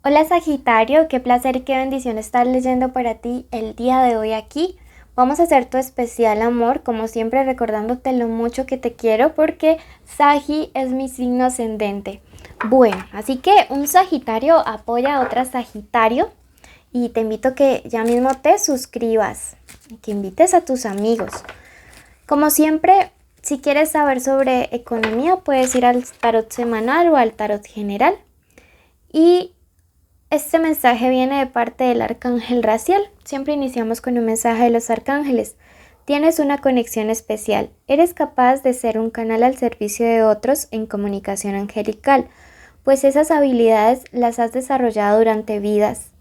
Hola Sagitario, qué placer y qué bendición estar leyendo para ti el día de hoy aquí. Vamos a hacer tu especial amor, como siempre recordándote lo mucho que te quiero porque Sagi es mi signo ascendente. Bueno, así que un Sagitario apoya a otra Sagitario y te invito a que ya mismo te suscribas, que invites a tus amigos. Como siempre, si quieres saber sobre economía, puedes ir al tarot semanal o al tarot general. Y este mensaje viene de parte del arcángel Raciel. Siempre iniciamos con un mensaje de los arcángeles. Tienes una conexión especial. Eres capaz de ser un canal al servicio de otros en comunicación angelical, pues esas habilidades las has desarrollado durante vidas.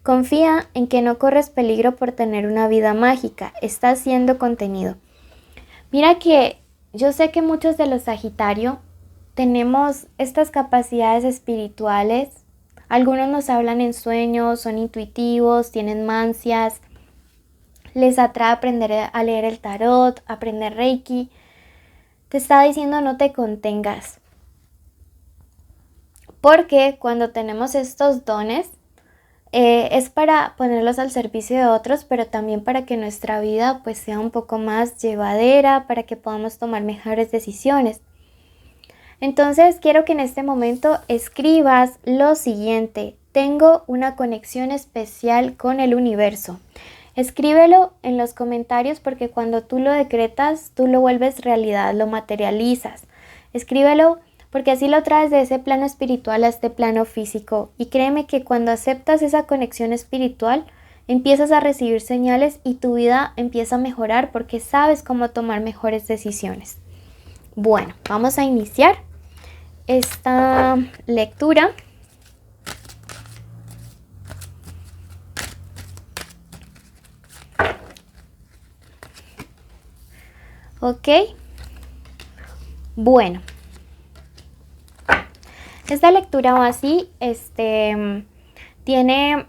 Confía en que no corres peligro por tener una vida mágica. Estás siendo contenido. Mira que yo sé que muchos de los Sagitario tenemos estas capacidades espirituales. Algunos nos hablan en sueños, son intuitivos, tienen mancias, les atrae aprender a leer el tarot, aprender Reiki. Te está diciendo no te contengas. Porque cuando tenemos estos dones, es para ponerlos al servicio de otros, pero también para que nuestra vida pues sea un poco más llevadera, para que podamos tomar mejores decisiones. Entonces quiero que en este momento escribas lo siguiente: tengo una conexión especial con el universo. Escríbelo en los comentarios porque cuando tú lo decretas, tú lo vuelves realidad, lo materializas. Escríbelo porque así lo traes de ese plano espiritual a este plano físico. Y créeme que cuando aceptas esa conexión espiritual, empiezas a recibir señales y tu vida empieza a mejorar porque sabes cómo tomar mejores decisiones. Bueno, vamos a iniciar esta lectura. Ok, bueno, esta lectura va así, tiene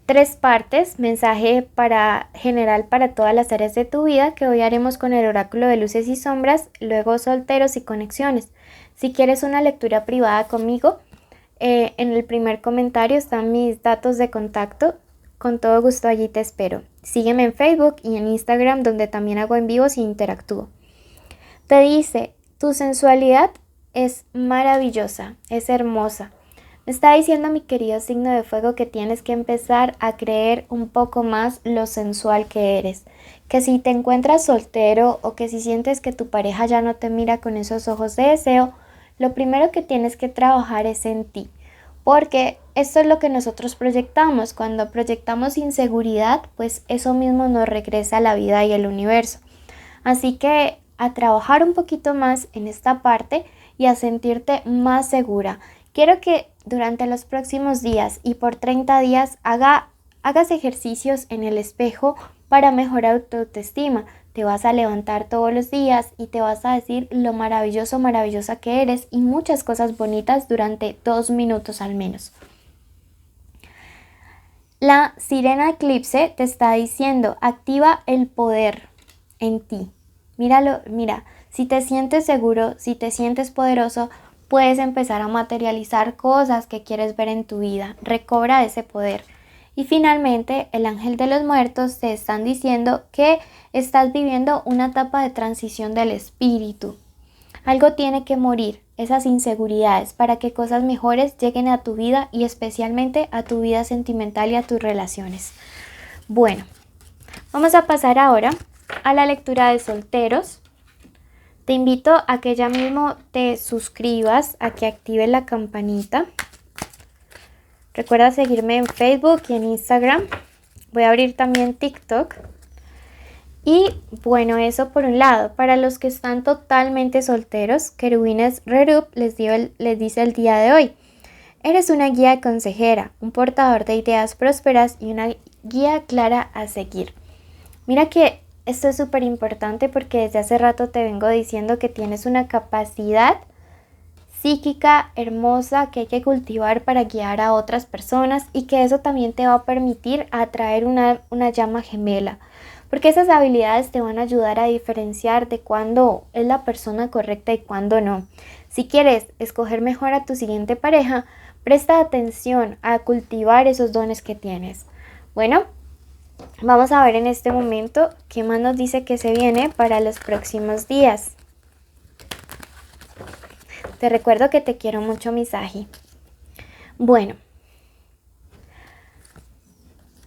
tres partes: mensaje para general para todas las áreas de tu vida, que hoy haremos con el oráculo de luces y sombras, luego solteros y conexiones. Si quieres una lectura privada conmigo, en el primer comentario están mis datos de contacto. Con todo gusto allí te espero. Sígueme en Facebook y en Instagram, donde también hago en vivos y interactúo. Te dice, tu sensualidad es maravillosa, es hermosa. Me está diciendo mi querido signo de fuego que tienes que empezar a creer un poco más lo sensual que eres. Que si te encuentras soltero o que si sientes que tu pareja ya no te mira con esos ojos de deseo, lo primero que tienes que trabajar es en ti. Porque esto es lo que nosotros proyectamos. Cuando proyectamos inseguridad, pues eso mismo nos regresa a la vida y al universo. Así que a trabajar un poquito más en esta parte y a sentirte más segura. Quiero que durante los próximos días y por 30 días hagas ejercicios en el espejo para mejorar tu autoestima. Te vas a levantar todos los días y te vas a decir lo maravilloso, maravillosa que eres y muchas cosas bonitas durante 2 minutos al menos. La sirena eclipse te está diciendo, activa el poder en ti. Míralo, mira, si te sientes seguro, si te sientes poderoso, puedes empezar a materializar cosas que quieres ver en tu vida. Recobra ese poder. Y finalmente, el ángel de los muertos te están diciendo que estás viviendo una etapa de transición del espíritu. Algo tiene que morir, esas inseguridades, para que cosas mejores lleguen a tu vida y especialmente a tu vida sentimental y a tus relaciones. Bueno, vamos a pasar ahora a la lectura de solteros. Te invito a que ya mismo te suscribas, a que actives la campanita. Recuerda seguirme en Facebook y en Instagram. Voy a abrir también TikTok. Y bueno, eso por un lado. Para los que están totalmente solteros, Querubines Rerup les dice el día de hoy: eres una guía consejera, un portador de ideas prósperas y una guía clara a seguir. Mira que esto es súper importante porque desde hace rato te vengo diciendo que tienes una capacidad psíquica hermosa que hay que cultivar para guiar a otras personas y que eso también te va a permitir atraer una llama gemela. Porque esas habilidades te van a ayudar a diferenciar de cuándo es la persona correcta y cuándo no. Si quieres escoger mejor a tu siguiente pareja, Presta atención a cultivar esos dones que tienes. Bueno, vamos a ver en este momento qué más nos dice que se viene para los próximos días. Te recuerdo que te quiero mucho, mi Sagi. Bueno,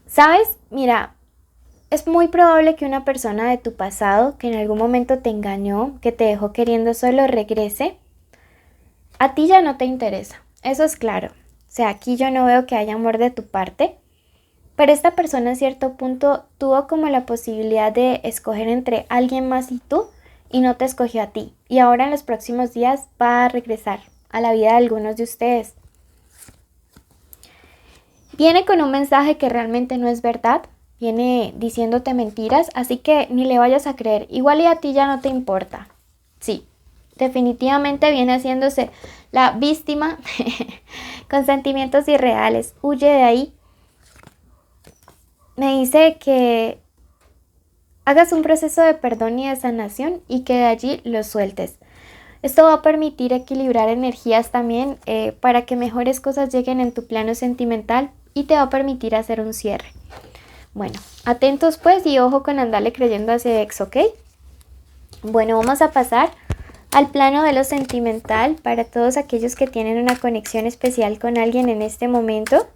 ¿sabes? Mira, es muy probable que una persona de tu pasado que en algún momento te engañó, que te dejó queriendo solo, regrese. A ti ya no te interesa, eso es claro. O sea, aquí yo no veo que haya amor de tu parte. Pero esta persona en cierto punto tuvo como la posibilidad de escoger entre alguien más y tú, y no te escogió a ti. Y ahora en los próximos días va a regresar a la vida de algunos de ustedes. Viene con un mensaje que realmente no es verdad. Viene diciéndote mentiras, así que ni le vayas a creer. Igual y a ti ya no te importa. Sí, definitivamente viene haciéndose la víctima con sentimientos irreales. Huye de ahí. Me dice que hagas un proceso de perdón y de sanación y que de allí lo sueltes. Esto va a permitir equilibrar energías también para que mejores cosas lleguen en tu plano sentimental y te va a permitir hacer un cierre. Bueno, atentos pues y ojo con andarle creyendo a ese ex, ¿ok? Bueno, vamos a pasar al plano de lo sentimental para todos aquellos que tienen una conexión especial con alguien en este momento.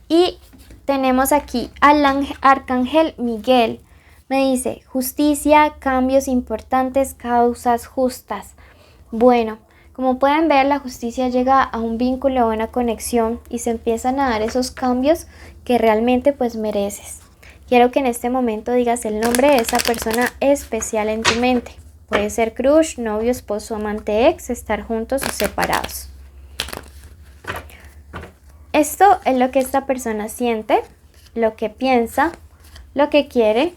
Y tenemos aquí al arcángel Miguel. Me dice, justicia, cambios importantes, causas justas. Bueno, como pueden ver, la justicia llega a un vínculo, a una conexión y se empiezan a dar esos cambios que realmente pues mereces. Quiero que en este momento digas el nombre de esa persona especial en tu mente. Puede ser crush, novio, esposo, amante, ex, estar juntos o separados. Esto es lo que esta persona siente, lo que piensa, lo que quiere,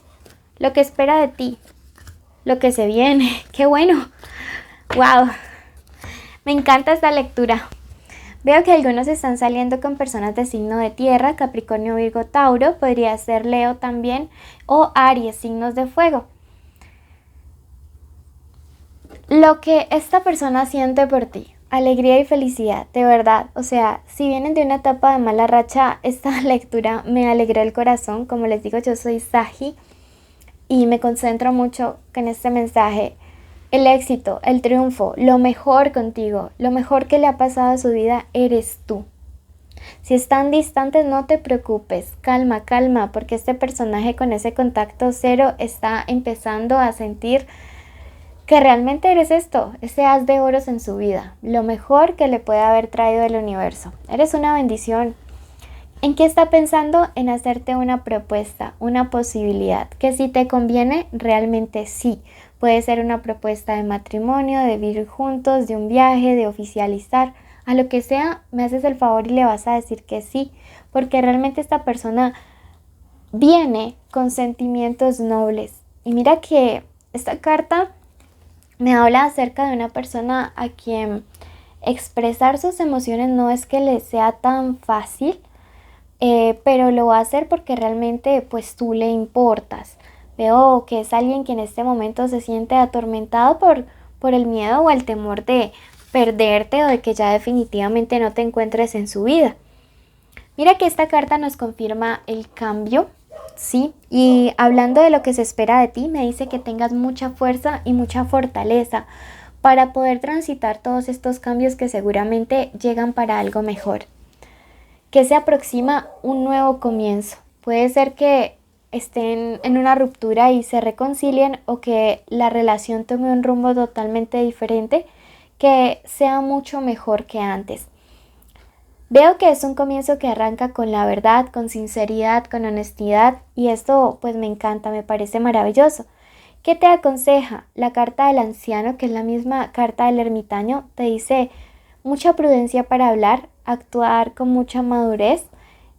lo que espera de ti, lo que se viene. ¡Qué bueno! ¡Wow! Me encanta esta lectura. Veo que algunos están saliendo con personas de signo de tierra, Capricornio, Virgo, Tauro, podría ser Leo también, o Aries, signos de fuego. Lo que esta persona siente por ti, alegría y felicidad, de verdad. O sea, si vienen de una etapa de mala racha, esta lectura me alegró el corazón. Como les digo, yo soy Sagi y me concentro mucho en este mensaje. El éxito, el triunfo, lo mejor contigo, lo mejor que le ha pasado a su vida eres tú. Si están distantes, no te preocupes, calma, calma, porque este personaje con ese contacto cero está empezando a sentir que realmente eres esto, ese haz de oros en su vida, lo mejor que le puede haber traído el universo. Eres una bendición. ¿En qué está pensando? En hacerte una propuesta, una posibilidad, que si te conviene, realmente sí. Puede ser una propuesta de matrimonio, de vivir juntos, de un viaje, de oficializar, a lo que sea, me haces el favor y le vas a decir que sí, porque realmente esta persona viene con sentimientos nobles. Y mira que esta carta me habla acerca de una persona a quien expresar sus emociones no es que le sea tan fácil, pero lo va a hacer porque realmente pues tú le importas. Veo que es alguien que en este momento se siente atormentado por el miedo o el temor de perderte o de que ya definitivamente no te encuentres en su vida. Mira que esta carta nos confirma el cambio, ¿sí? Y hablando de lo que se espera de ti, me dice que tengas mucha fuerza y mucha fortaleza para poder transitar todos estos cambios que seguramente llegan para algo mejor. Que se aproxima un nuevo comienzo. Puede ser que estén en una ruptura y se reconcilien o que la relación tome un rumbo totalmente diferente, que sea mucho mejor que antes. Veo que es un comienzo que arranca con la verdad, con sinceridad, con honestidad y esto pues me encanta, me parece maravilloso. ¿Qué te aconseja? La carta del anciano, que es la misma carta del ermitaño, te dice mucha prudencia para hablar, actuar con mucha madurez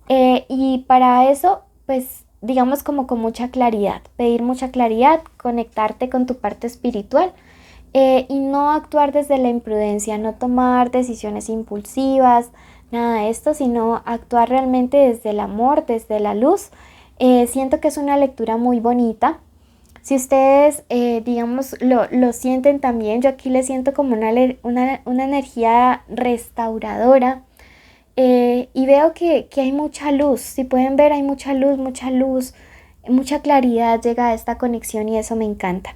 y para eso pues digamos como con mucha claridad, pedir mucha claridad, conectarte con tu parte espiritual y no actuar desde la imprudencia, no tomar decisiones impulsivas, nada de esto, sino actuar realmente desde el amor, desde la luz. Siento que es una lectura muy bonita. Si ustedes, digamos, lo sienten también, yo aquí les siento como una energía restauradora. Y veo que hay mucha luz, si pueden ver hay mucha luz, mucha claridad llega a esta conexión y eso me encanta.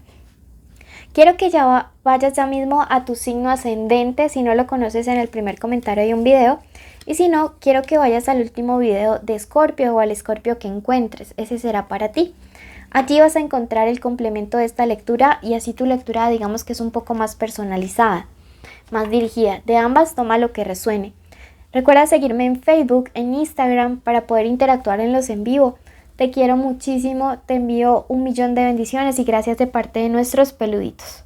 Quiero que ya vayas ya mismo a tu signo ascendente, si no lo conoces en el primer comentario hay un video. Y si no, quiero que vayas al último video de Escorpio o al Escorpio que encuentres, ese será para ti. Allí vas a encontrar el complemento de esta lectura y así tu lectura digamos que es un poco más personalizada, más dirigida. De ambas toma lo que resuene. Recuerda seguirme en Facebook, en Instagram para poder interactuar en los en vivo. Te quiero muchísimo, te envío 1.000.000 de bendiciones y gracias de parte de nuestros peluditos.